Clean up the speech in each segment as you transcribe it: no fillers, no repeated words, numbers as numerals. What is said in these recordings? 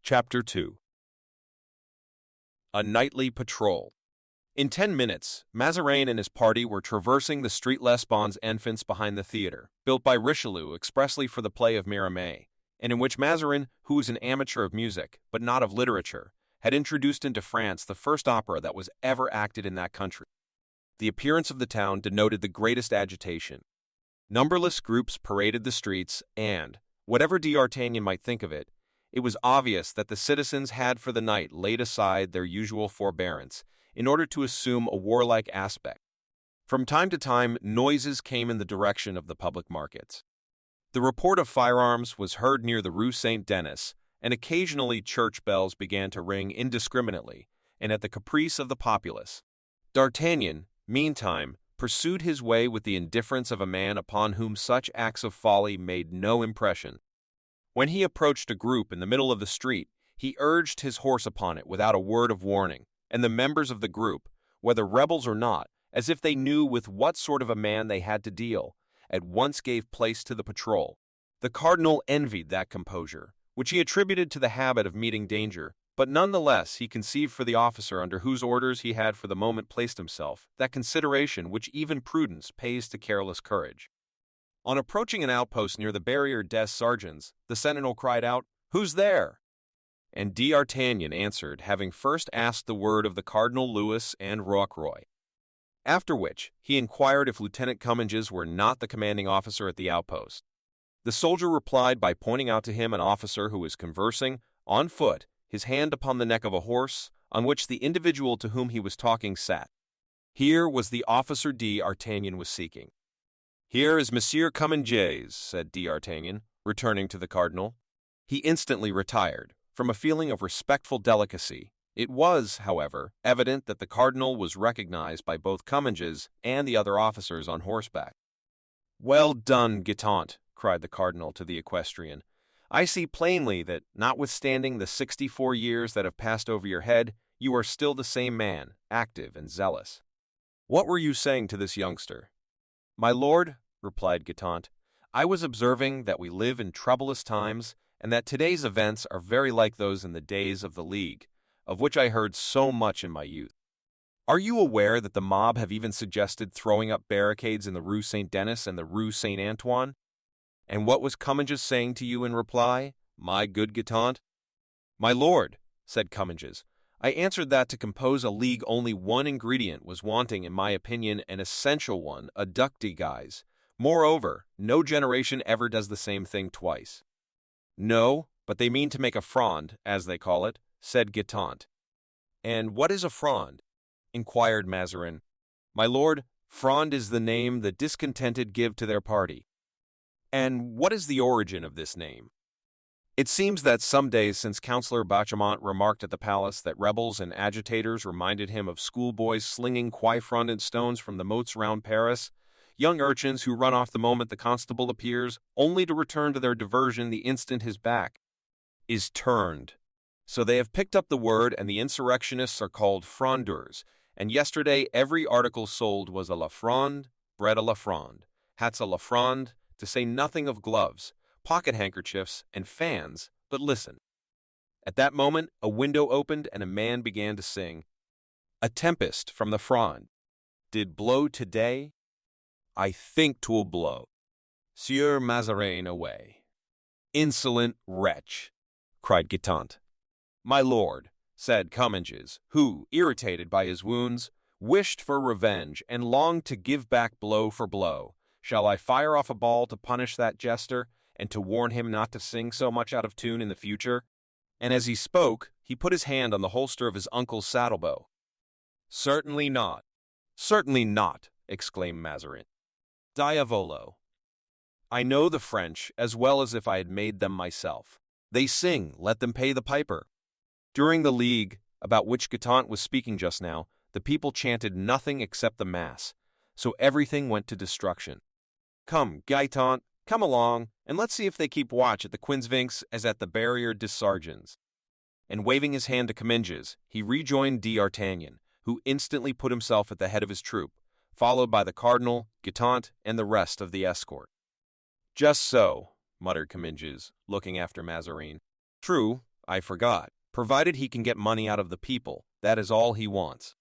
Chapter 2. A Nightly Patrol. In 10 minutes, Mazarin and his party were traversing the street Les Bons Enfants behind the theatre, built by Richelieu expressly for the play of Miramé, and in which Mazarin, who was an amateur of music, but not of literature, had introduced into France the first opera that was ever acted in that country. The appearance of the town denoted the greatest agitation. Numberless groups paraded the streets, and, whatever D'Artagnan might think of it, it was obvious that the citizens had for the night laid aside their usual forbearance in order to assume a warlike aspect. From time to time, noises came in the direction of the public markets. The report of firearms was heard near the Rue Saint-Denis, and occasionally church bells began to ring indiscriminately and at the caprice of the populace. D'Artagnan, meantime, pursued his way with the indifference of a man upon whom such acts of folly made no impression. When he approached a group in the middle of the street, he urged his horse upon it without a word of warning, and the members of the group, whether rebels or not, as if they knew with what sort of a man they had to deal, at once gave place to the patrol. The cardinal envied that composure, which he attributed to the habit of meeting danger, but none the less he conceived for the officer under whose orders he had for the moment placed himself that consideration which even prudence pays to careless courage. On approaching an outpost near the Barrier des Sergeants, the sentinel cried out, "Who's there?" And D'Artagnan answered, having first asked the word of the Cardinal Louis and Rocroy. After which, he inquired if Lieutenant Comminges were not the commanding officer at the outpost. The soldier replied by pointing out to him an officer who was conversing, on foot, his hand upon the neck of a horse, on which the individual to whom he was talking sat. Here was the officer D'Artagnan was seeking. "Here is Monsieur Comminges," said D'Artagnan, returning to the cardinal. He instantly retired, from a feeling of respectful delicacy. It was, however, evident that the cardinal was recognized by both Comminges and the other officers on horseback. "Well done, Guitant," cried the cardinal to the equestrian. "I see plainly that, notwithstanding the 64 years that have passed over your head, you are still the same man, active and zealous. What were you saying to this youngster?" "My lord," replied Guitant, "I was observing that we live in troublous times, and that today's events are very like those in the days of the League, of which I heard so much in my youth. Are you aware that the mob have even suggested throwing up barricades in the Rue Saint-Denis and the Rue Saint-Antoine? And what was Comminges saying to you in reply, my good Guitant?" "My lord," said Comminges, "I answered that to compose a league only one ingredient was wanting, in my opinion an essential one, a duc de guise. Moreover, no generation ever does the same thing twice." "No, but they mean to make a fronde, as they call it," said Guitant. "And what is a fronde?" inquired Mazarin. "My lord, fronde is the name the discontented give to their party." "And what is the origin of this name?" "It seems that some days since Councillor Bachamont remarked at the palace that rebels and agitators reminded him of schoolboys slinging quiffrondent stones from the moats round Paris, young urchins who run off the moment the constable appears, only to return to their diversion the instant his back is turned. So they have picked up the word, and the insurrectionists are called frondeurs, and yesterday every article sold was a la fronde, bread a la fronde, hats a la fronde, to say nothing of gloves, pocket-handkerchiefs, and fans. But listen." At that moment a window opened and a man began to sing, "A tempest from the fronde did blow today. I think 'twill blow. Sieur Mazarin away." "Insolent wretch!" cried Guitant. "My lord," said Comminges, who, irritated by his wounds, wished for revenge and longed to give back blow for blow, "shall I fire off a ball to punish that jester, and to warn him not to sing so much out of tune in the future?" And as he spoke, he put his hand on the holster of his uncle's saddlebow. "Certainly not, certainly not," exclaimed Mazarin. "Diavolo! I know the French as well as if I had made them myself. They sing, let them pay the piper." During the League, about which Guitant was speaking just now, the people chanted nothing except the Mass, so everything went to destruction. "Come, Guitant, come along, and let's see if they keep watch at the Quinzvinks as at the Barrier des Sergeants." And waving his hand to Comminges, he rejoined D'Artagnan, who instantly put himself at the head of his troop, followed by the cardinal, Guitant, and the rest of the escort. "Just so," muttered Comminges, looking after Mazarin. "True, I forgot. Provided he can get money out of the people, that is all he wants.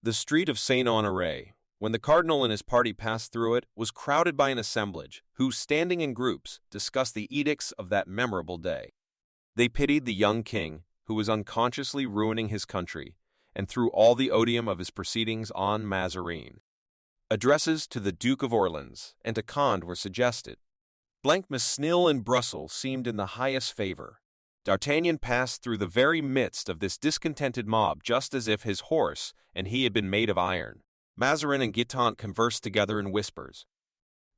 The street of Saint-Honoré, when the cardinal and his party passed through it, was crowded by an assemblage, who, standing in groups, discussed the edicts of that memorable day. They pitied the young king, who was unconsciously ruining his country, and threw all the odium of his proceedings on Mazarin. Addresses to the Duke of Orleans and to Conde were suggested. Blancmesnil in Brussels seemed in the highest favor. D'Artagnan passed through the very midst of this discontented mob just as if his horse and he had been made of iron. Mazarin and Guitant conversed together in whispers.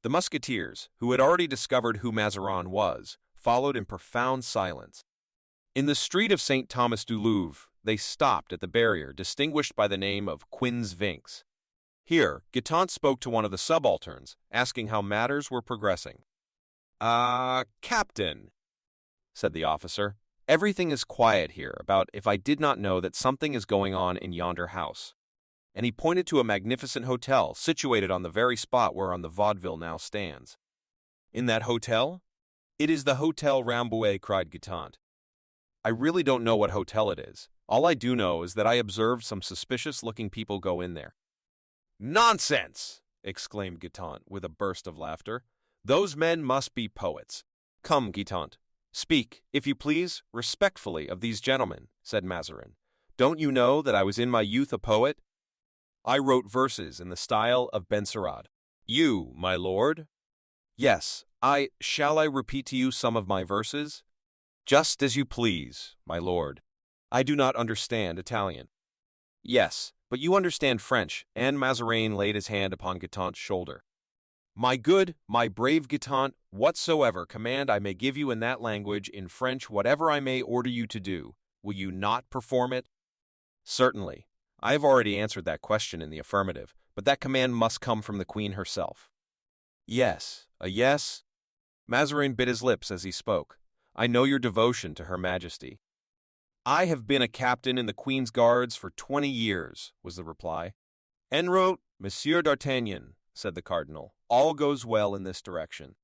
The musketeers, who had already discovered who Mazarin was, followed in profound silence. In the street of St. Thomas du Louvre, they stopped at the barrier distinguished by the name of Quin's Vinx. Here, Guitant spoke to one of the subalterns, asking how matters were progressing. Captain," said the officer, "everything is quiet here about if I did not know that something is going on in yonder house." And he pointed to a magnificent hotel situated on the very spot whereon the vaudeville now stands. "In that hotel?" "It is the Hotel Rambouillet," cried Guitant. "I really don't know what hotel it is. All I do know is that I observed some suspicious-looking people go in there." "Nonsense!" exclaimed Guitant with a burst of laughter. "Those men must be poets." "Come, Guitant, speak, if you please, respectfully of these gentlemen," said Mazarin. "Don't you know that I was in my youth a poet? I wrote verses in the style of Benserade." "You, my lord?" "Yes, shall I repeat to you some of my verses?" "Just as you please, my lord. I do not understand Italian." "Yes, but you understand French," and Mazarin laid his hand upon Guitant's shoulder. "My good, my brave Guitant, whatsoever command I may give you in that language, in French, whatever I may order you to do, will you not perform it?" "Certainly. I have already answered that question in the affirmative, but that command must come from the queen herself." "Yes, a yes?" Mazarin bit his lips as he spoke. "I know your devotion to Her Majesty." "I have been a captain in the Queen's Guards for 20 years, was the reply. "En route, Monsieur d'Artagnan," said the cardinal. "All goes well in this direction."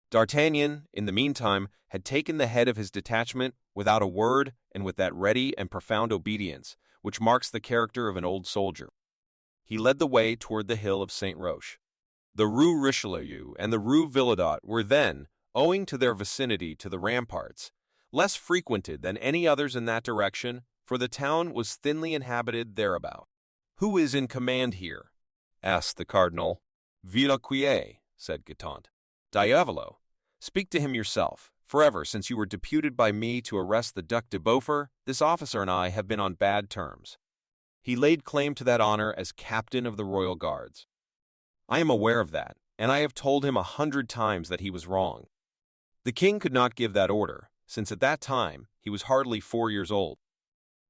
D'Artagnan, in the meantime, had taken the head of his detachment without a word and with that ready and profound obedience which marks the character of an old soldier. He led the way toward the hill of St. Roch. The Rue Richelieu and the Rue Villadot were then, owing to their vicinity to the ramparts, less frequented than any others in that direction, for the town was thinly inhabited thereabout. "Who is in command here?" asked the cardinal. "Villequier," said Guitant. "Diavolo! Speak to him yourself. Forever since you were deputed by me to arrest the Duc de Beaufort, this officer and I have been on bad terms. He laid claim to that honor as captain of the royal guards. I am aware of that, and I have told him 100 times that he was wrong. The king could not give that order, since at that time he was hardly 4 years old.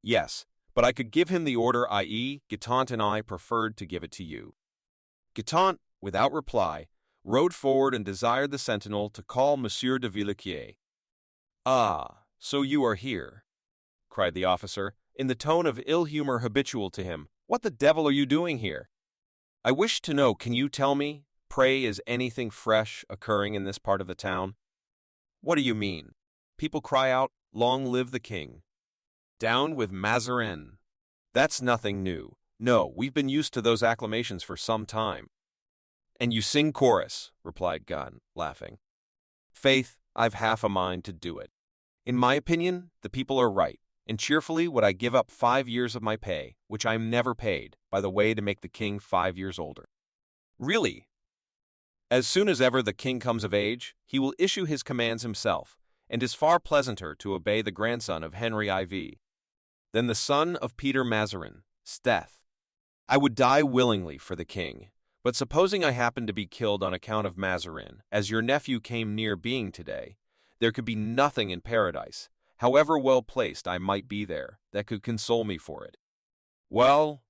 Yes, but I could give him the order, i.e., Guitant and I preferred to give it to you." Guitant, without reply, rode forward and desired the sentinel to call Monsieur de Villequier. "Ah, so you are here," cried the officer, in the tone of ill humor habitual to him. "What the devil are you doing here?" "I wish to know, can you tell me, pray, is anything fresh occurring in this part of the town?" "What do you mean? People cry out, 'Long live the king!' 'Down with Mazarin!' That's nothing new. No, we've been used to those acclamations for some time." "And you sing chorus," replied Gunn, laughing. "Faith, I've half a mind to do it. In my opinion, the people are right, and cheerfully would I give up 5 years of my pay, which I am never paid, by the way, to make the king 5 years older." "Really?" "As soon as ever the king comes of age, he will issue his commands himself, and 'tis far pleasanter to obey the grandson of Henry IV. than the son of Peter Mazarin, s'death. I would die willingly for the king, but supposing I happened to be killed on account of Mazarin, as your nephew came near being today, there could be nothing in paradise, however well placed I might be there, that could console me for it." Well,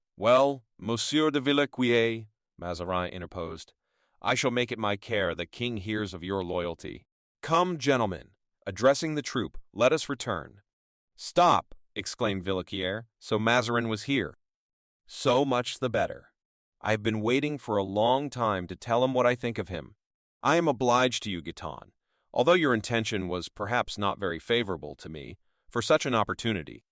Monsieur de Villequier," Mazarin interposed, "I shall make it my care the king hears of your loyalty. Come, gentlemen," addressing the troop, "let us return." "Stop!" exclaimed Villequier. "So Mazarin was here. So much the better. I have been waiting for a long time to tell him what I think of him. I am obliged to you, Guitant, although your intention was perhaps not very favorable to me, for such an opportunity.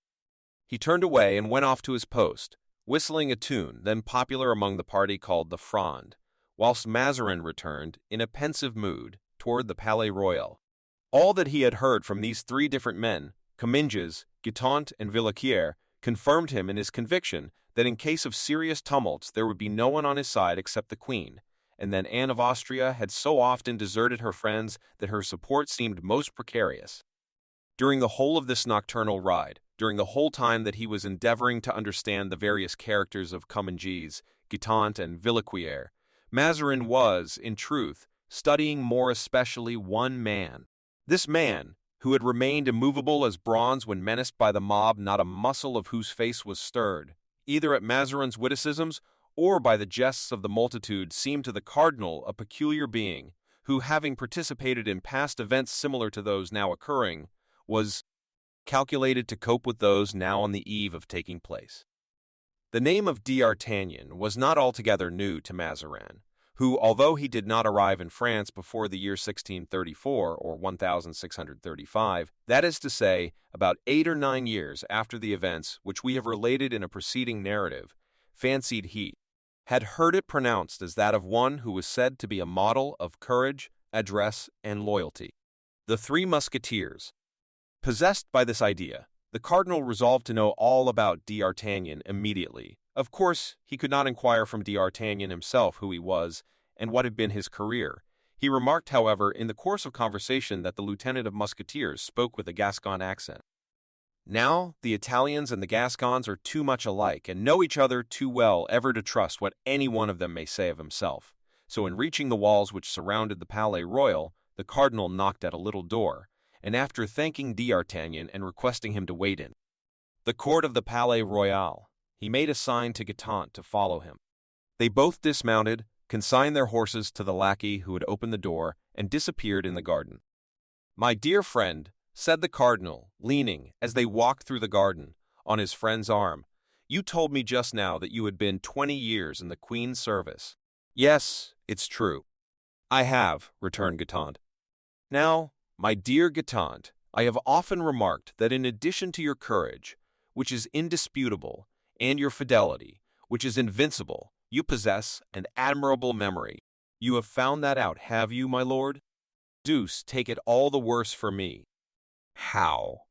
He turned away and went off to his post, whistling a tune then popular among the party called the Fronde, whilst Mazarin returned, in a pensive mood, toward the Palais Royal. All that he had heard from these three different men, Comminges, Guitant, and Villequier, confirmed him in his conviction that in case of serious tumults there would be no one on his side except the Queen, and that Anne of Austria had so often deserted her friends that her support seemed most precarious. During the whole of this nocturnal ride, during the whole time that he was endeavoring to understand the various characters of Comminges, Guitant, and Villequier, Mazarin was, in truth, studying more especially one man. This man, who had remained immovable as bronze when menaced by the mob, not a muscle of whose face was stirred, either at Mazarin's witticisms or by the jests of the multitude, seemed to the cardinal a peculiar being, who, having participated in past events similar to those now occurring, was calculated to cope with those now on the eve of taking place. The name of D'Artagnan was not altogether new to Mazarin, who, although he did not arrive in France before the year 1634 or 1635, that is to say, about 8 or 9 years after the events which we have related in a preceding narrative, fancied he had heard it pronounced as that of one who was said to be a model of courage, address, and loyalty. The Three Musketeers. Possessed by this idea, the cardinal resolved to know all about D'Artagnan immediately. Of course, he could not inquire from D'Artagnan himself who he was and what had been his career. He remarked, however, in the course of conversation that the lieutenant of musketeers spoke with a Gascon accent. Now, the Italians and the Gascons are too much alike and know each other too well ever to trust what any one of them may say of himself. So in reaching the walls which surrounded the Palais Royal, the cardinal knocked at a little door, and after thanking D'Artagnan and requesting him to wait in the court of the Palais Royal, he made a sign to Guitant to follow him. They both dismounted, consigned their horses to the lackey who had opened the door, and disappeared in the garden. "My dear friend," said the cardinal, leaning, as they walked through the garden, on his friend's arm, "you told me just now that you had been 20 years in the Queen's service." "Yes, it's true." "I have," returned Guitant. "Now, my dear Guitant, I have often remarked that in addition to your courage, which is indisputable, and your fidelity, which is invincible, you possess an admirable memory. You have found that out, have you, my lord? Deuce take it all the worse for me. How?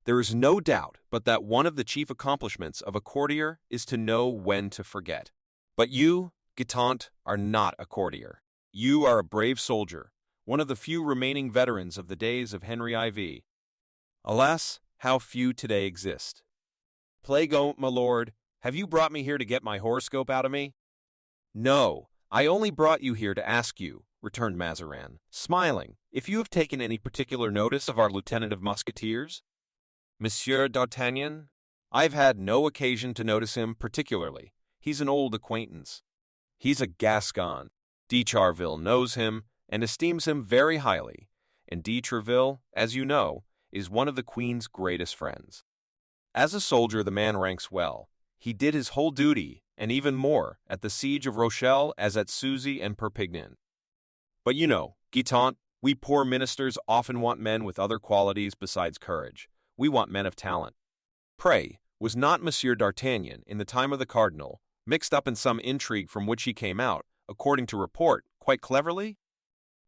There is no doubt but that one of the chief accomplishments of a courtier is to know when to forget. But you, Guitant, are not a courtier. You are a brave soldier, one of the few remaining veterans of the days of Henry IV. Alas, how few today exist. Plague on't, my lord, have you brought me here to get my horoscope out of me? No, I only brought you here to ask you, returned Mazarin, smiling, if you have taken any particular notice of our lieutenant of musketeers? Monsieur d'Artagnan? I've had no occasion to notice him particularly. He's an old acquaintance. He's a Gascon. De Charville knows him and esteems him very highly, and de Treville, as you know, is one of the Queen's greatest friends. As a soldier the man ranks well. He did his whole duty, and even more, at the siege of Rochelle as at Souzy and Perpignan. But you know, Guitant, we poor ministers often want men with other qualities besides courage. We want men of talent. Pray, was not Monsieur d'Artagnan, in the time of the cardinal, mixed up in some intrigue from which he came out, according to report, quite cleverly?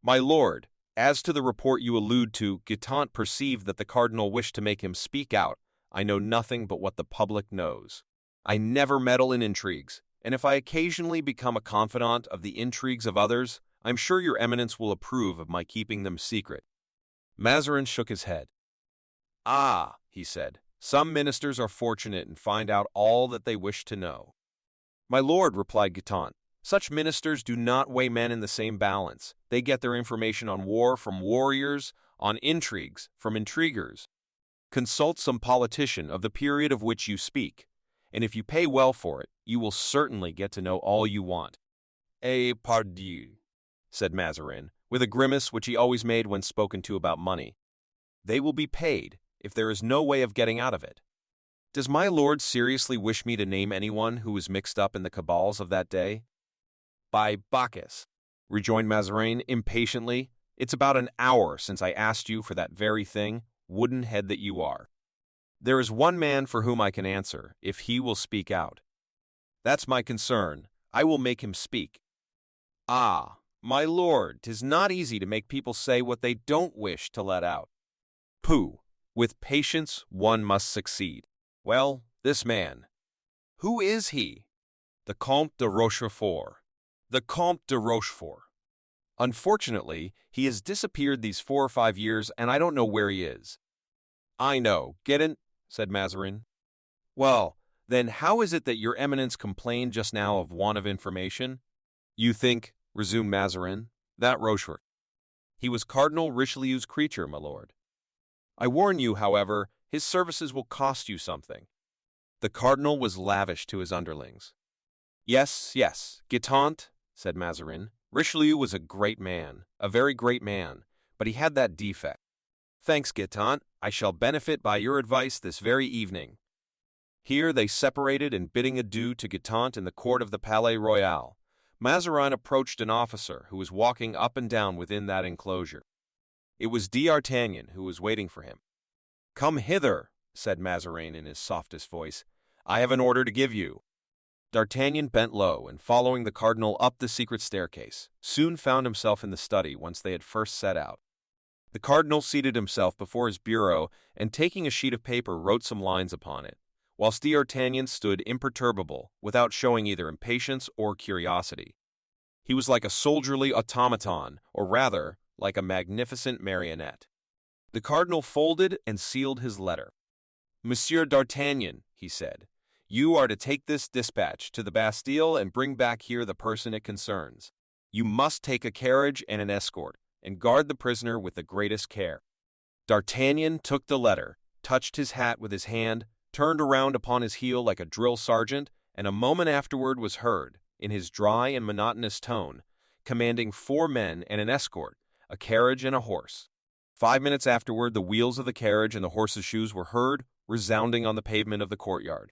My lord, as to the report you allude to, Guitant perceived that the cardinal wished to make him speak out. I know nothing but what the public knows. I never meddle in intrigues, and if I occasionally become a confidant of the intrigues of others, I'm sure your eminence will approve of my keeping them secret. Mazarin shook his head. Ah, he said, some ministers are fortunate and find out all that they wish to know. My lord, replied Guitant, such ministers do not weigh men in the same balance. They get their information on war from warriors, on intrigues from intriguers. Consult some politician of the period of which you speak, and if you pay well for it, you will certainly get to know all you want. Pardieu, said Mazarin, with a grimace which he always made when spoken to about money. They will be paid, if there is no way of getting out of it. Does my lord seriously wish me to name anyone who was mixed up in the cabals of that day? By Bacchus, rejoined Mazarin impatiently, it's about an hour since I asked you for that very thing, wooden head that you are. There is one man for whom I can answer, if he will speak out. That's my concern. I will make him speak. Ah, my lord, 'tis not easy to make people say what they don't wish to let out. Pooh, with patience one must succeed. Well, this man. Who is he? The Comte de Rochefort. The Comte de Rochefort. Unfortunately, he has disappeared these 4 or 5 years, and I don't know where he is. I know, get it? Said Mazarin. Well, then how is it that your eminence complained just now of want of information? You think, resumed Mazarin, that Rochefort. He was Cardinal Richelieu's creature, my lord. I warn you, however, his services will cost you something. The cardinal was lavish to his underlings. Yes, yes, Guitant, said Mazarin. Richelieu was a great man, a very great man, but he had that defect. Thanks, Guitant, I shall benefit by your advice this very evening. Here they separated, and bidding adieu to Guitant in the court of the Palais Royal, Mazarin approached an officer who was walking up and down within that enclosure. It was D'Artagnan who was waiting for him. Come hither, said Mazarin in his softest voice. I have an order to give you. D'Artagnan bent low, and following the cardinal up the secret staircase, soon found himself in the study whence they had first set out. The cardinal seated himself before his bureau, and taking a sheet of paper wrote some lines upon it, whilst D'Artagnan stood imperturbable, without showing either impatience or curiosity. He was like a soldierly automaton, or rather, like a magnificent marionette. The cardinal folded and sealed his letter. Monsieur d'Artagnan, he said, you are to take this dispatch to the Bastille and bring back here the person it concerns. You must take a carriage and an escort, and guard the prisoner with the greatest care. D'Artagnan took the letter, touched his hat with his hand, turned around upon his heel like a drill sergeant, and a moment afterward was heard, in his dry and monotonous tone, commanding 4 men and an escort, a carriage and a horse. 5 minutes afterward the wheels of the carriage and the horse's shoes were heard, resounding on the pavement of the courtyard.